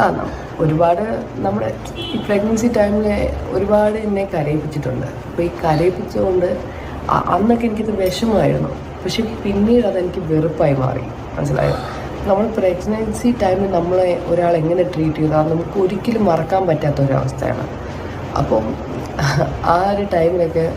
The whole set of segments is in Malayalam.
ആ ഒരുപാട് നമ്മുടെ ഈ പ്രഗ്നൻസി ടൈമിൽ ഒരുപാട് എന്നെ കരയിപ്പിച്ചിട്ടുണ്ട്. അപ്പോൾ ഈ കരയിപ്പിച്ചുകൊണ്ട് അന്നൊക്കെ എനിക്കത് വിഷമമായിരുന്നു. പക്ഷെ പിന്നീട് അതെനിക്ക് വെറുപ്പായി മാറി. മനസ്സിലായോ? നമ്മൾ പ്രഗ്നൻസി ടൈമിൽ നമ്മളെ ഒരാൾ എങ്ങനെ ട്രീറ്റ് ചെയ്താൽ അത് നമുക്ക് ഒരിക്കലും മറക്കാൻ പറ്റാത്ത ഒരവസ്ഥയാണ്. അപ്പം ആ ഒരു ടൈമിലൊക്കെ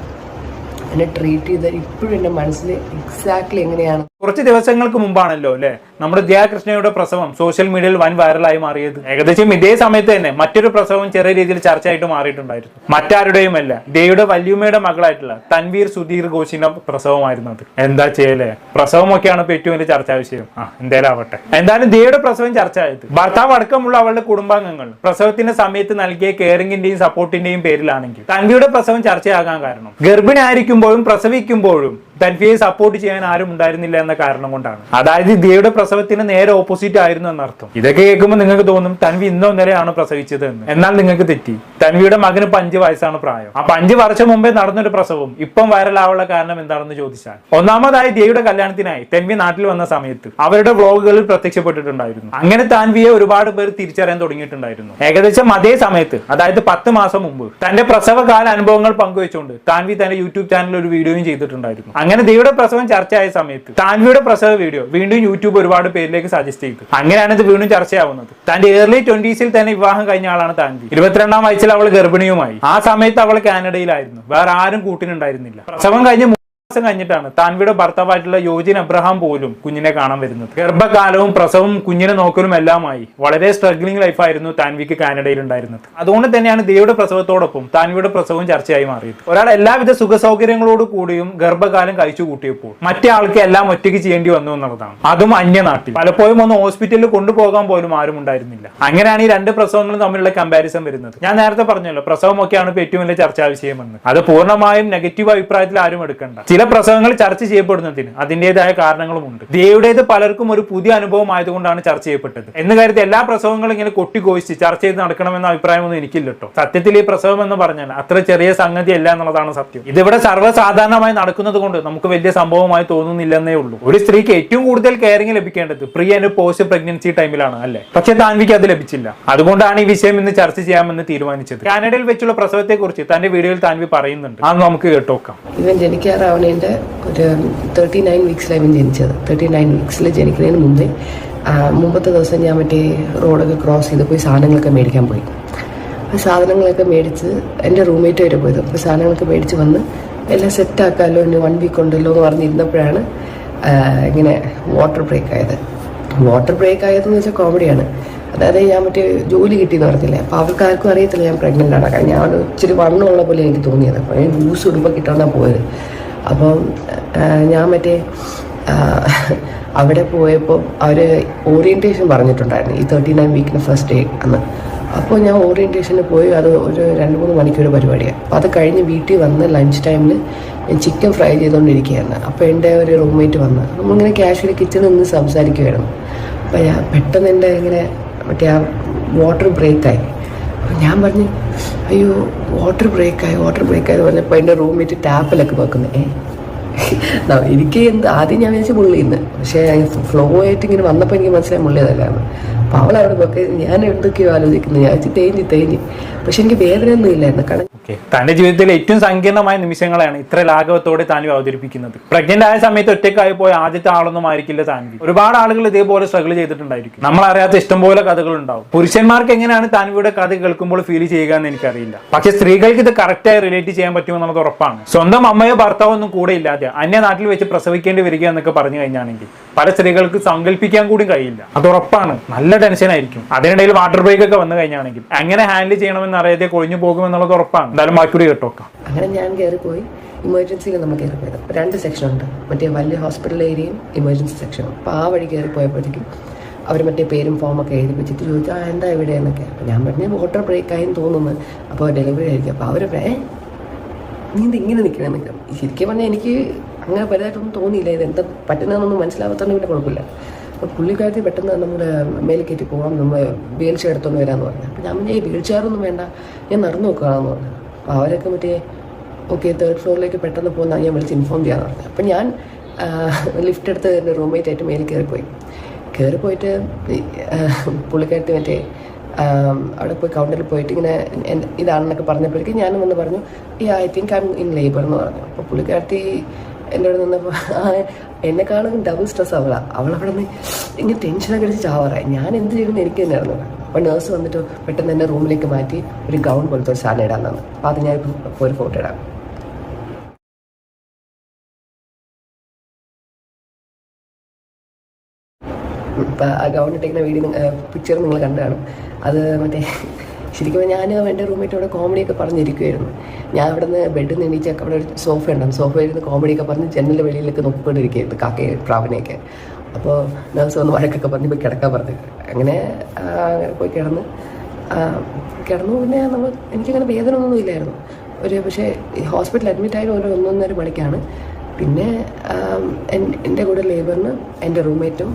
എന്നെ ട്രീറ്റ് ചെയ്താൽ ഇപ്പോഴും എൻ്റെ മനസ്സിൽ എക്സാക്ട്ലി എങ്ങനെയാണ്. കുറച്ച് ദിവസങ്ങൾക്ക് മുമ്പാണല്ലോ അല്ലെ നമ്മുടെ ജയകൃഷ്ണയുടെ പ്രസവം സോഷ്യൽ മീഡിയയിൽ വൻ വൈറലായി മാറിയത്. ഏകദേശം ഇതേ സമയത്ത് തന്നെ മറ്റൊരു പ്രസവം ചെറിയ രീതിയിൽ ചർച്ചയായിട്ട് മാറിയിട്ടുണ്ടായിരുന്നു. മറ്റാരുടെയുമല്ല, ദിയയുടെ വല്യമ്മയുടെ മകളായിട്ടുള്ള തൻവീർ സുധീർ ഘോഷിന്റെ പ്രസവമായിരുന്നു അത്. എന്താ ചെയ്യലേ, പ്രസവമൊക്കെയാണ് ഇപ്പൊ ഏറ്റവും വലിയ ചർച്ചാ വിഷയം. എന്തായാലും ആവട്ടെ. എന്തായാലും ദിയയുടെ പ്രസവം ചർച്ചയായത് ഭർത്താവ് അടക്കമുള്ള അവളുടെ കുടുംബാംഗങ്ങൾ പ്രസവത്തിന്റെ സമയത്ത് നൽകിയ കെയറിംഗിന്റെയും സപ്പോർട്ടിന്റെയും പേരിലാണെങ്കിൽ തൻവിയുടെ പ്രസവം ചർച്ചയാകാൻ കാരണം ഗർഭിണി ആയിരിക്കുമ്പോഴും പ്രസവിക്കുമ്പോഴും തൻവിയെ സപ്പോർട്ട് ചെയ്യാൻ ആരും ഉണ്ടായിരുന്നില്ല എന്ന കാരണം കൊണ്ടാണ്. അതായത് ദിയയുടെ പ്രസവത്തിന് നേരെ ഓപ്പോസിറ്റ് ആയിരുന്നു എന്നർത്ഥം. ഇതൊക്കെ കേൾക്കുമ്പോൾ നിങ്ങൾക്ക് തോന്നും തൻവി ഇന്നോ ഇന്നലെയാണ് പ്രസവിച്ചത് എന്ന്. എന്നാൽ നിങ്ങൾക്ക് തെറ്റി. തൻവിയുടെ മകന് 5 വയസ്സാണ് പ്രായം. ആ 5 വർഷം മുമ്പേ നടന്നൊരു പ്രസവം ഇപ്പം വൈറലാവാനുള്ള കാരണം എന്താണെന്ന് ചോദിച്ചാൽ, ഒന്നാമതായി ദിയയുടെ കല്യാണത്തിനായി തൻവി നാട്ടിൽ വന്ന സമയത്ത് അവരുടെ വ്ളോഗുകളിൽ പ്രത്യക്ഷപ്പെട്ടിട്ടുണ്ടായിരുന്നു. അങ്ങനെ തൻവിയെ ഒരുപാട് പേർ തിരിച്ചറിയാൻ തുടങ്ങിയിട്ടുണ്ടായിരുന്നു. ഏകദേശം അതേ സമയത്ത്, അതായത് 10 മാസം മുമ്പ് തന്റെ പ്രസവകാല അനുഭവങ്ങൾ പങ്കുവെച്ചുകൊണ്ട് താൻവി തന്റെ യൂട്യൂബ് ചാനലിൽ ഒരു വീഡിയോയും ചെയ്തിട്ടുണ്ടായിരുന്നു. അങ്ങനെ ദിയയുടെ പ്രസവം ചർച്ചയായ സമയത്ത് താൻവിയുടെ പ്രസവ വീഡിയോ വീണ്ടും യൂട്യൂബ് ഒരുപാട് പേരിലേക്ക് സജസ്റ്റ് ചെയ്തു. അങ്ങനെയാണ് ഇത് വീണ്ടും ചർച്ചയാവുന്നത്. തന്റെ ഏർലി 20s തന്നെ വിവാഹം കഴിഞ്ഞ ആളാണ് താൻവി. 22ാം വയസ്സിൽ അവൾ ഗർഭിണിയുമായി. ആ സമയത്ത് അവൾ കാനഡയിലായിരുന്നു. വേറെ ആരും കൂട്ടിനുണ്ടായിരുന്നില്ല. പ്രസവം കഴിഞ്ഞ് കഴിഞ്ഞിട്ടാണ് താൻവിയുടെ ഭർത്താവായിട്ടുള്ള യോജിൻ അബ്രഹാം പോലും കുഞ്ഞിനെ കാണാൻ വരുന്നത്. ഗർഭകാലവും പ്രസവവും കുഞ്ഞിനെ നോക്കലും എല്ലാമായി വളരെ സ്ട്രഗ്ലിംഗ് ലൈഫായിരുന്നു താൻവിക്ക് കാനഡയിൽ ഉണ്ടായിരുന്നത്. അതുകൊണ്ട് തന്നെയാണ് ദിയയുടെ പ്രസവത്തോടൊപ്പം താൻവിയുടെ പ്രസവവും ചർച്ചയായി മാറിയത്. ഒരാൾ എല്ലാവിധ സുഖ സൗകര്യങ്ങളോട് കൂടിയും ഗർഭകാലം കഴിച്ചു കൂട്ടിയപ്പോൾ മറ്റേ ആൾക്ക് എല്ലാം ഒറ്റയ്ക്ക് ചെയ്യേണ്ടി വന്നു എന്നുള്ളതാണ്. അതും അന്യനാട്ടിൽ. പലപ്പോഴും ഒന്ന് ഹോസ്പിറ്റലിൽ കൊണ്ടുപോകാൻ പോലും ആരും ഉണ്ടായിരുന്നില്ല. അങ്ങനെയാണ് ഈ 2 പ്രസവങ്ങളും തമ്മിലുള്ള കമ്പാരിസൺ വരുന്നത്. ഞാൻ നേരത്തെ പറഞ്ഞല്ലോ, പ്രസവമൊക്കെയാണ് ഇപ്പൊ ഏറ്റവും വലിയ ചർച്ചാ വിഷയമെന്ന്. അത് പൂർണ്ണമായും നെഗറ്റീവ് അഭിപ്രായത്തിൽ ആരും എടുക്കണ്ട. ചില പ്രസവങ്ങൾ ചർച്ച ചെയ്യപ്പെടുന്നതിന് അതിൻ്റെതായ കാരണങ്ങളുമുണ്ട്. ദിയയുടേത് പലർക്കും ഒരു പുതിയ അനുഭവം ആയതുകൊണ്ടാണ് ചർച്ച ചെയ്യപ്പെട്ടത് എന്ന് കരുതി എല്ലാ പ്രസവങ്ങളും ഇങ്ങനെ കൊട്ടിഘോഷിച്ച് ചർച്ച ചെയ്ത് നടക്കണമെന്ന അഭിപ്രായമൊന്നും എനിക്കില്ല കേട്ടോ. സത്യത്തിൽ ഈ പ്രസവം എന്ന് പറഞ്ഞാൽ അത്ര ചെറിയ സംഗതി അല്ല എന്നുള്ളതാണ് സത്യം. ഇതിവിടെ സർവ്വസാധാരണമായി നടക്കുന്നത് കൊണ്ട് നമുക്ക് വലിയ സംഭവമായി തോന്നുന്നില്ലെന്നേ ഉള്ളൂ. ഒരു സ്ത്രീക്ക് ഏറ്റവും കൂടുതൽ കെയറിംഗ് ലഭിക്കേണ്ടത് പ്രീ ആൻഡ് പോസ്റ്റ് പ്രഗ്നൻസി ടൈമിലാണ് അല്ലെ. പക്ഷെ താൻവിക്ക് അത് ലഭിച്ചില്ല. അതുകൊണ്ടാണ് ഈ വിഷയം ഇന്ന് ചർച്ച ചെയ്യാമെന്ന് തീരുമാനിച്ചത്. കാനഡയിൽ വെച്ചുള്ള പ്രസവത്തെ കുറിച്ച് തന്റെ വീഡിയോയിൽ താൻവി പറയുന്നുണ്ട്. അത് നമുക്ക് കേട്ടോക്കാം. ഇവൻ ജനിക്കാറാവണേൻ്റെ ഒരു 39 വീക്സിലാണ് ഇവൻ ജനിച്ചത്. 39 വീക്സിൽ ജനിക്കുന്നതിന് മുമ്പത്തെ ദിവസം ഞാൻ മറ്റേ റോഡൊക്കെ ക്രോസ് ചെയ്ത് പോയി സാധനങ്ങളൊക്കെ മേടിക്കാൻ പോയി. ആ സാധനങ്ങളൊക്കെ മേടിച്ച് എൻ്റെ റൂംമേറ്റ് വരെ പോയത്. അപ്പോൾ സാധനങ്ങളൊക്കെ മേടിച്ച് വന്ന് എല്ലാം സെറ്റാക്കാമല്ലോ, ഇനി 1 വീക്ക് ഉണ്ടല്ലോ എന്ന് പറഞ്ഞിരുന്നപ്പോഴാണ് ഇങ്ങനെ വാട്ടർ ബ്രേക്ക് ആയത്. വാട്ടർ ബ്രേക്ക് ആയതെന്ന് വെച്ചാൽ കോമഡിയാണ്. അതായത് ഞാൻ മറ്റേ ജോലി കിട്ടിയെന്ന് പറഞ്ഞില്ലേ, അപ്പോൾ അവർക്ക് ആർക്കും അറിയത്തില്ല ഞാൻ പ്രഗ്നൻ്റ് ആണ്. കാരണം ഞാൻ ഇച്ചിരി വണ്ണമുള്ള പോലെ എനിക്ക് തോന്നിയത്. അപ്പോൾ ഞാൻ ലൂസ് ഉടുമ്പോൾ കിട്ടാനാണ് പോയത്. അപ്പം ഞാൻ മറ്റേ അവിടെ പോയപ്പോൾ അവർ ഓറിയൻറ്റേഷൻ പറഞ്ഞിട്ടുണ്ടായിരുന്നു ഈ 39 വീക്കിന് ഫസ്റ്റ് ഡേ അന്ന്. അപ്പോൾ ഞാൻ ഓറിയൻറ്റേഷന് പോയി. അത് ഒരു 2-3 മണിക്കൂർ പരിപാടിയാണ്. അപ്പോൾ അത് കഴിഞ്ഞ് വീട്ടിൽ വന്ന് ലഞ്ച് ടൈമിൽ ഞാൻ ചിക്കൻ ഫ്രൈ ചെയ്തുകൊണ്ടിരിക്കുകയായിരുന്നു. അപ്പോൾ എൻ്റെ ഒരു റൂംമേറ്റ് വന്ന് നമ്മളിങ്ങനെ കാഷ്വലി കിച്ചണിൽ നിന്ന് സംസാരിക്കുമായിരുന്നു. അപ്പോൾ ഞാൻ പെട്ടെന്ന് എൻ്റെ ഇങ്ങനെ മറ്റേ ആ വാട്ടർ ബ്രേക്കായി. അപ്പോൾ ഞാൻ പറഞ്ഞു, അയ്യോ വാട്ടർ ബ്രേക്കായി എന്ന് പറഞ്ഞപ്പോൾ എൻ്റെ റൂംമേറ്റ് ടാപ്പിലൊക്കെ നോക്കുന്നത്. എനിക്ക് ആദ്യം ഞാൻ വിചാരിച്ച മുള്ളിന്ന്, പക്ഷേ ഫ്ലോ ആയിട്ട് ഇങ്ങനെ വന്നപ്പോൾ എനിക്ക് മനസ്സിലായി മുള്ളിയതല്ലാന്ന്. അപ്പോൾ അവളവിടെ നോക്കി ഞാൻ എന്തൊക്കെയോ ആലോചിക്കുന്നത്. ഞാൻ തേഞ്ഞ് പക്ഷെ എനിക്ക് വേദനയൊന്നും ഇല്ലായിരുന്നു. കാരണം തന്റെ ജീവിതത്തിലെ ഏറ്റവും സങ്കീർണമായ നിമിഷങ്ങളാണ് ഇത്ര ലാഘവത്തോടെ താൻവി അവതരിപ്പിക്കുന്നത്. പ്രഗ്നന്റ് ആയ സമയത്ത് ഒറ്റയ്ക്കായി പോയ ആദ്യത്തെ ആളൊന്നും ആയിരിക്കില്ല താൻവി. ഒരുപാട് ആളുകൾ ഇതേപോലെ സ്ട്രഗിൾ ചെയ്തിട്ടുണ്ടായിരിക്കും. നമ്മൾ അറിയാത്ത ഇഷ്ടംപോലെ കഥകൾ ഉണ്ടാവും. പുരുഷന്മാർക്ക് എങ്ങനെയാണ് താൻവിയുടെ കഥ കേൾക്കുമ്പോൾ ഫീൽ ചെയ്യുക എന്ന് എനിക്കറിയില്ല. പക്ഷെ സ്ത്രീകൾക്ക് ഇത് കറക്റ്റായി റിലേറ്റ് ചെയ്യാൻ പറ്റുമെന്നുള്ളത് ഉറപ്പാണ്. സ്വന്തം അമ്മയോ ഭർത്താവോ ഒന്നും കൂടെ ഇല്ലാതെ അന്യ നാട്ടിൽ വെച്ച് പ്രസവിക്കേണ്ടി വരിക എന്നൊക്കെ പറഞ്ഞു കഴിഞ്ഞാണെങ്കിൽ പല സ്ത്രീകൾക്ക് സങ്കല്പിക്കാൻ കൂടി കഴിയില്ല. അത് ഉറപ്പാണ്. നല്ല ടെൻഷൻ ആയിരിക്കും. അതിനിടയിൽ വാട്ടർ ബ്രേക്ക് ഒക്കെ വന്നു കഴിഞ്ഞാണെങ്കിൽ എങ്ങനെ ഹാൻഡിൽ ചെയ്യണമെന്ന് അറിയാതെ കൊഴിഞ്ഞു പോകുമെന്നുള്ളത് ഉറപ്പാണ്. എന്തായാലും ബാക്കി കേട്ടോക്കാം. അങ്ങനെ ഞാൻ കയറിപ്പോയി. ഇമർജൻസിയിൽ നമ്മൾ കയറിപ്പോയത് 2 സെക്ഷൻ ഉണ്ട്. മറ്റേ വലിയ ഹോസ്പിറ്റൽ ഏരിയയും ഇമർജൻസി സെക്ഷനും. അപ്പോൾ ആ വഴി കയറിപ്പോയപ്പോഴത്തേക്കും അവർ മറ്റേ പേരും ഫോമൊക്കെ എഴുതി വെച്ചിട്ട് ചോദിച്ചു, എന്താ ഇവിടെ എന്നൊക്കെ. അപ്പോൾ ഞാൻ പറഞ്ഞു വാട്ടർ ബ്രേക്കായെന്ന് തോന്നുന്നു. അപ്പോൾ ഡെലിവറി ആയിരിക്കും. അപ്പോൾ അവർ നീ ഇങ്ങനെ നിൽക്കണമെന്നില്ല. ശരിക്കും പറഞ്ഞാൽ എനിക്ക് അങ്ങനെ വലുതായിട്ടൊന്നും തോന്നിയില്ല. ഇത് എന്താ പറ്റുന്നതെന്നൊന്നും മനസ്സിലാവാത്തതുകൊണ്ട് പിന്നെ കുഴപ്പമില്ല. അപ്പോൾ പുള്ളിക്കാരത്തി പെട്ടെന്ന് നമ്മുടെ മേലെ കയറ്റി പോകാം, നമ്മൾ വീൽ ചെയർ എടുത്തുകൊണ്ട് വരാമെന്ന് പറഞ്ഞു. അപ്പോൾ ഞാൻ ഈ വീൽ ചെയറൊന്നും വേണ്ട, ഞാൻ നടന്നു നോക്കുകയാണെന്ന് പറഞ്ഞു. അപ്പോൾ അവരൊക്കെ മറ്റേ ഓക്കെ 3rd ഫ്ലോറിലേക്ക് പെട്ടെന്ന് പോകുന്ന ഞാൻ വിളിച്ച് ഇൻഫോം ചെയ്യാമെന്ന് പറഞ്ഞു. അപ്പം ഞാൻ ലിഫ്റ്റ് എടുത്ത് എൻ്റെ റൂംമേറ്റ് ആയിട്ട് മേലെ കയറിപ്പോയിട്ട് പുള്ളിക്കാരത്തി മറ്റേ അവിടെ പോയി കൗണ്ടറിൽ പോയിട്ട് ഇങ്ങനെ ഇതാണെന്നൊക്കെ പറഞ്ഞപ്പോഴേക്കും ഞാനും വന്ന് പറഞ്ഞു I think I M in labour എന്ന് പറഞ്ഞു. അപ്പോൾ പുള്ളിക്കാരത്തി എൻ്റെ അവിടെ നിന്നപ്പോൾ എന്നെക്കാളും ഡബിൾ സ്ട്രെസ് അവളവിടെ നിന്ന് ഇങ്ങനെ ടെൻഷനൊക്കെ അടിച്ച് ചാവാറായി. ഞാൻ എന്ത് ചെയ്യുമെന്ന് എനിക്ക് തന്നെ അറിഞ്ഞു. അപ്പോൾ നേഴ്സ് വന്നിട്ട് പെട്ടെന്ന് തന്നെ റൂമിലേക്ക് മാറ്റി ഒരു ഗൗൺ പോലത്തെ ഒരു സാധനം ഇടാൻ തന്നു. അപ്പോൾ അത് ഞാൻ ഇപ്പോൾ ഒരു ഫോട്ടോ ഇടാം. ഇപ്പം ആ ഗൗൺ ഇട്ടേക്കുന്ന പിക്ചർ നിങ്ങൾ കണ്ടു കാണും. അത് മറ്റേ ശരിക്കും ഞാൻ എൻ്റെ റൂംമേറ്റോടെ കോമഡിയൊക്കെ പറഞ്ഞിരിക്കുമായിരുന്നു. ഞാൻ അവിടെ നിന്ന് ബെഡിൽ നിന്ന് എണീച്ചൊക്കെ അവിടെ ഒരു സോഫ ഉണ്ടാകും. സോഫയിൽ നിന്ന് കോമഡിയൊക്കെ പറഞ്ഞ് ജനലിൻ്റെ വെളിയിലൊക്കെ നോക്കിക്കൊണ്ടിരിക്കുകയായിരുന്നു കാക്കയെ പ്രാവിനെയൊക്കെ. അപ്പോൾ നേഴ്സ് വന്ന് വഴക്കൊക്കെ പറഞ്ഞ് പോയി കിടക്കാൻ പറഞ്ഞു. അങ്ങനെ പോയി കിടന്നു. പിന്നെ എനിക്കങ്ങനെ വേദന ഒന്നും ഇല്ലായിരുന്നു. പക്ഷേ ഹോസ്പിറ്റലിൽ അഡ്മിറ്റ് ആയത് ഒരു 1-1.5 മണിക്കാണ്. പിന്നെ എൻ്റെ കൂടെ ലേബറിന് എൻ്റെ റൂംമേറ്റും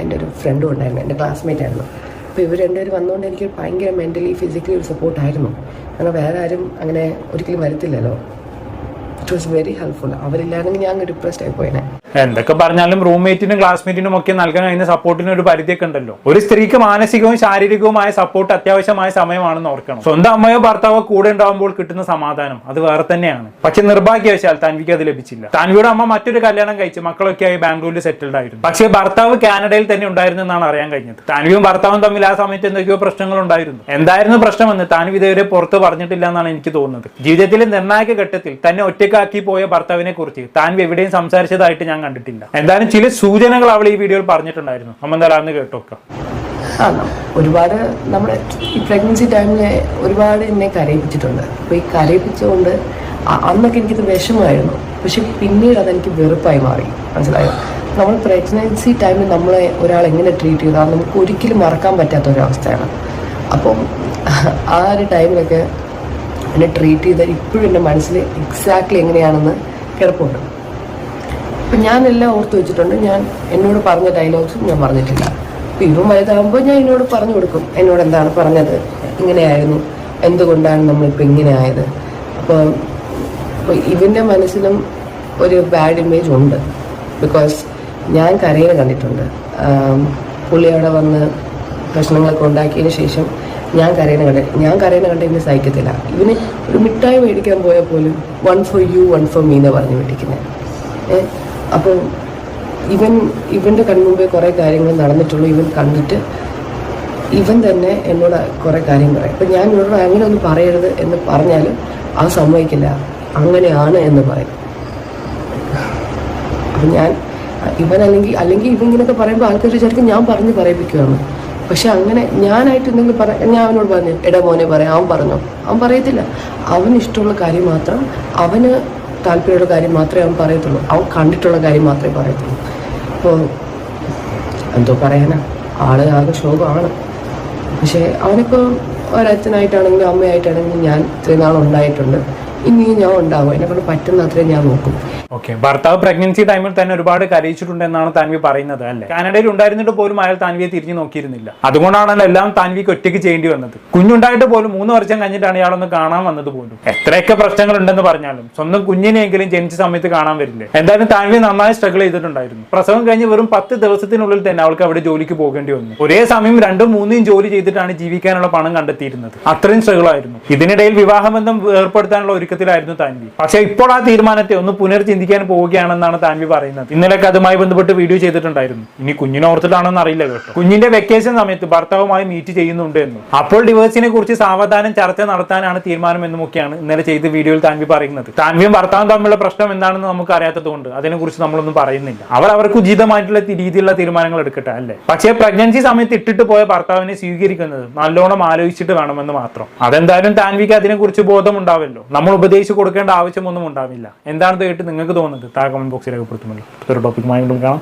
എൻ്റെ ഒരു ഫ്രണ്ടും ഉണ്ടായിരുന്നു, എൻ്റെ ക്ലാസ്മേറ്റ് ആയിരുന്നു. അപ്പോൾ ഇവർ രണ്ടുപേരും വന്നുകൊണ്ട് എനിക്ക് ഭയങ്കര മെൻ്റലി ഫിസിക്കലി ഒരു സപ്പോർട്ടായിരുന്നു. കാരണം വേറെ ആരും അങ്ങനെ ഒരിക്കലും വരത്തില്ലല്ലോ. It was very helpful. അവരില്ലായിരുന്നെങ്കിൽ ഞാൻ ഡിപ്രസ്ഡ് ആയി പോയേനെ. എന്തൊക്കെ പറഞ്ഞാലും റൂംമേറ്റിനും ക്ലാസ്മേറ്റിനും ഒക്കെ നൽകാൻ കഴിയുന്ന സപ്പോർട്ടിന് ഒരു പരിധിയൊക്കെ ഉണ്ടല്ലോ. ഒരു സ്ത്രീക്ക് മാനസികവും ശാരീരികവുമായ സപ്പോർട്ട് അത്യാവശ്യമായ സമയമാണെന്ന് ഓർക്കണം. സ്വന്തം അമ്മയോ ഭർത്താവോ കൂടെ ഉണ്ടാകുമ്പോൾ കിട്ടുന്ന സമാധാനം അത് വേറെ തന്നെയാണ്. പക്ഷെ നിർഭാഗ്യവശാൽ താൻവിക്ക് അത് ലഭിച്ചില്ല. താൻവിയുടെ അമ്മ മറ്റൊരു കല്യാണം കഴിച്ച് മക്കളൊക്കെ ആയി ബാംഗ്ലൂരിൽ സെറ്റിൽഡ് ആയിരുന്നു. പക്ഷേ ഭർത്താവ് കാനഡയിൽ തന്നെ ഉണ്ടായിരുന്നു എന്നാണ് അറിയാൻ കഴിഞ്ഞത്. താൻവിയും ഭർത്താവും തമ്മിൽ ആ സമയത്ത് എന്തൊക്കെയോ പ്രശ്നങ്ങൾ ഉണ്ടായിരുന്നു. എന്തായിരുന്നു പ്രശ്നമെന്ന് താൻവി ഇതുവരെ പുറത്ത് പറഞ്ഞിട്ടില്ല എന്നാണ് എനിക്ക് തോന്നുന്നത്. ജീവിതത്തിലെ നിർണായക ഘട്ടത്തിൽ തന്നെ ഒറ്റയ്ക്കാക്കി പോയ ഭർത്താവിനെ കുറിച്ച് താൻവി എവിടെയും സംസാരിച്ചതായിട്ട് ഞാൻ കണ്ടിട്ടില്ല. എന്തായാലും ചില സൂചനകൾ അവൾ ഈ വീഡിയോയിൽ പറഞ്ഞിട്ടുണ്ടായിരുന്നു. നമ്മൾ എന്തായാലും കേട്ടോക്കാം. ഒരുപാട് നമ്മുടെ ഈ പ്രഗ്നൻസി ടൈമിൽ ഒരുപാട് എന്നെ കരയിപ്പിച്ചിട്ടുണ്ട്. അപ്പോൾ ഈ കരയിപ്പിച്ചുകൊണ്ട് അന്നൊക്കെ എനിക്കത് വിഷമമായിരുന്നു. പക്ഷെ പിന്നീട് അതെനിക്ക് വെറുപ്പായി മാറി. മനസ്സിലായോ? നമ്മൾ പ്രഗ്നൻസി ടൈമിൽ നമ്മളെ ഒരാൾ എങ്ങനെ ട്രീറ്റ് ചെയ്താൽ അത് നമുക്ക് ഒരിക്കലും മറക്കാൻ പറ്റാത്ത ഒരവസ്ഥയാണ്. അപ്പം ആ ഒരു ടൈമിലൊക്കെ എന്നെ ട്രീറ്റ് ചെയ്താൽ ഇപ്പോഴും എൻ്റെ മനസ്സിൽ എക്സാക്ട്ലി എങ്ങനെയാണെന്ന് കിടപ്പുണ്ട്. അപ്പം ഞാനെല്ലാം ഓർത്ത് വെച്ചിട്ടുണ്ട്. ഞാൻ എന്നോട് പറഞ്ഞ ഡയലോഗ്സും ഞാൻ പറഞ്ഞിട്ടില്ല. അപ്പം ഇവൻ വലുതാകുമ്പോൾ ഞാൻ എന്നോട് പറഞ്ഞു കൊടുക്കും, എന്നോട് എന്താണ് പറഞ്ഞത്, ഇങ്ങനെയായിരുന്നു, എന്തുകൊണ്ടാണ് നമ്മളിപ്പോൾ ഇങ്ങനെ ആയത്. അപ്പോൾ ഇവൻ്റെ മനസ്സിലും ഒരു ബാഡ് ഇമേജ് ഉണ്ട്. ബിക്കോസ് ഞാൻ കരയിൽ കണ്ടിട്ടുണ്ട്. പുള്ളി അവിടെ വന്ന് പ്രശ്നങ്ങളൊക്കെ ഉണ്ടാക്കിയതിന് ശേഷം ഞാൻ കരയുന്ന കണ്ട ഇവന് സഹിക്കത്തില്ല. ഇവന് ഒരു മിഠായി മേടിക്കാൻ പോയാൽ പോലും 1 for you 1 for me എന്ന് പറഞ്ഞ് മേടിക്കുന്നത്. അപ്പോൾ ഇവൻ്റെ കൺമുമ്പേ കുറേ കാര്യങ്ങൾ നടന്നിട്ടുള്ളൂ. ഇവൻ കണ്ടിട്ട് ഇവൻ തന്നെ എന്നോട് കുറേ കാര്യം പറയും. അപ്പം ഞാൻ ഇവരോട് അങ്ങനെ ഒന്നും പറയരുത് എന്ന് പറഞ്ഞാലും അത് സമ്മതിക്കില്ല, അങ്ങനെയാണ് എന്ന് പറയും. അപ്പം ഇവൻ അല്ലെങ്കിൽ ഇവൻ ഇങ്ങനെയൊക്കെ പറയുമ്പോൾ ആൾക്കാർ വിചാരിക്കും ഞാൻ പറഞ്ഞ് പറയിപ്പിക്കുകയാണ്. പക്ഷെ അങ്ങനെ ഞാനായിട്ട് എന്തെങ്കിലും ഞാൻ അവനോട് പറഞ്ഞു, എടാ മോനെ പറയാം, അവൻ പറയത്തില്ല. അവന് ഇഷ്ടമുള്ള കാര്യം മാത്രം, അവന് താല്പര്യമുള്ള കാര്യം മാത്രമേ അവൻ പറയത്തുള്ളൂ. അവൻ കണ്ടിട്ടുള്ള കാര്യം മാത്രമേ പറയത്തുള്ളൂ. അപ്പോൾ എന്തോ പറയാനാ, ആകെ ശോകമാണ്. പക്ഷേ അവനിപ്പോൾ ഒരച്ഛനായിട്ടാണെങ്കിലും അമ്മയായിട്ടാണെങ്കിലും ഞാൻ ഇത്രയും നാളുണ്ടായിട്ടുണ്ട്. ഇനിയും ഞാൻ ഉണ്ടാവും. എന്നെക്കൊണ്ട് പറ്റുന്ന അത്രയും ഞാൻ നോക്കും. ഓക്കെ, ഭർത്താവ് പ്രഗ്നൻസി ടൈമിൽ തന്നെ ഒരുപാട് കരയിച്ചിട്ടുണ്ടെന്നാണ് താൻവി പറയുന്നത് അല്ലേ? കാനഡയിൽ ഉണ്ടായിരുന്നിട്ട് പോലും അയാൾ താൻവിയെ തിരിഞ്ഞു നോക്കിയിരുന്നില്ല. അതുകൊണ്ടാണല്ലോ എല്ലാം താൻവിക്ക് ഒറ്റയ്ക്ക് ചെയ്യേണ്ടി വന്നത്. കുഞ്ഞുണ്ടായിട്ട് പോലും 3 വർഷം കഴിഞ്ഞിട്ടാണ് ഇയാളൊന്ന് കാണാൻ വന്നത് പോലും. എത്രയൊക്കെ പ്രശ്നങ്ങൾ ഉണ്ടെന്ന് പറഞ്ഞാലും സ്വന്തം കുഞ്ഞിനെയെങ്കിലും ജനിച്ച സമയത്ത് കാണാൻ വരില്ലേ? എന്തായാലും താൻവി നന്നായി സ്ട്രഗിൾ ചെയ്തിട്ടുണ്ടായിരുന്നു. പ്രസവം കഴിഞ്ഞ് വെറും 10 ദിവസത്തിനുള്ളിൽ തന്നെ അവൾക്ക് അവിടെ ജോലിക്ക് പോകേണ്ടി വന്നു. ഒരേ സമയം 2ഉം 3ഉം ജോലി ചെയ്തിട്ടാണ് ജീവിക്കാനുള്ള പണം കണ്ടെത്തിയിരുന്നത്. അത്രയും സ്ട്രഗിൾ ആയിരുന്നു. ഇതിനിടയിൽ വിവാഹബന്ധം ഏർപ്പെടുത്താനുള്ള ഒരുക്കത്തിലായിരുന്നു താൻവി. പക്ഷേ ഇപ്പോൾ ആ തീരുമാനത്തെ ഒന്ന് പുനർചിന്തിക്കാൻ പോവുകയാണെന്നാണ് താൻവി പറയുന്നത്. ഇന്നലെയൊക്കെ അതുമായി ബന്ധപ്പെട്ട് വീഡിയോ ചെയ്തിട്ടുണ്ടായിരുന്നു. ഇനി കുഞ്ഞിനെ ഓർത്തിട്ടാണെന്ന് അറിയില്ല കേട്ടോ. കുഞ്ഞിന്റെ വെക്കേഷൻ സമയത്ത് ഭർത്താവുമായി മീറ്റ് ചെയ്യുന്നുണ്ട് എന്നും അപ്പോൾ ഡിവോഴ്സിനെ കുറിച്ച് സാവധാനം ചർച്ച നടത്താനാണ് തീരുമാനം എന്നുമൊക്കെയാണ് ഇന്നലെ ചെയ്ത വീഡിയോയിൽ താൻവി പറയുന്നത്. താൻവിയും ഭർത്താവും തമ്മിലുള്ള പ്രശ്നം എന്താണെന്ന് നമുക്ക് അറിയാത്തത് കൊണ്ട് അതിനെക്കുറിച്ച് നമ്മളൊന്നും പറയുന്നില്ല. അവർക്ക് ഉചിതമായിട്ടുള്ള രീതിയിലുള്ള തീരുമാനങ്ങൾ എടുക്കട്ടെ അല്ലേ? പക്ഷേ പ്രഗ്നൻസി സമയത്ത് ഇട്ടിട്ട് പോയ ഭർത്താവിനെ സ്വീകരിക്കുന്നത് നല്ലോണം ആലോചിച്ചിട്ട് വേണമെന്ന് മാത്രം. അതെന്തായാലും താൻവിക്ക് അതിനെക്കുറിച്ച് ബോധമുണ്ടാവല്ലോ. നമ്മൾ ഉപദേശിച്ചു കൊടുക്കേണ്ട ആവശ്യമൊന്നും ഉണ്ടാവില്ല. എന്താണെന്ന് കേട്ട് നിങ്ങൾക്ക് തോന്നുന്നത് താഴെ കമന്റ് ബോക്സിൽ രേഖപ്പെടുത്തുമല്ലോ. ഒരു ടോപ്പിക്കുമായി കാണാം.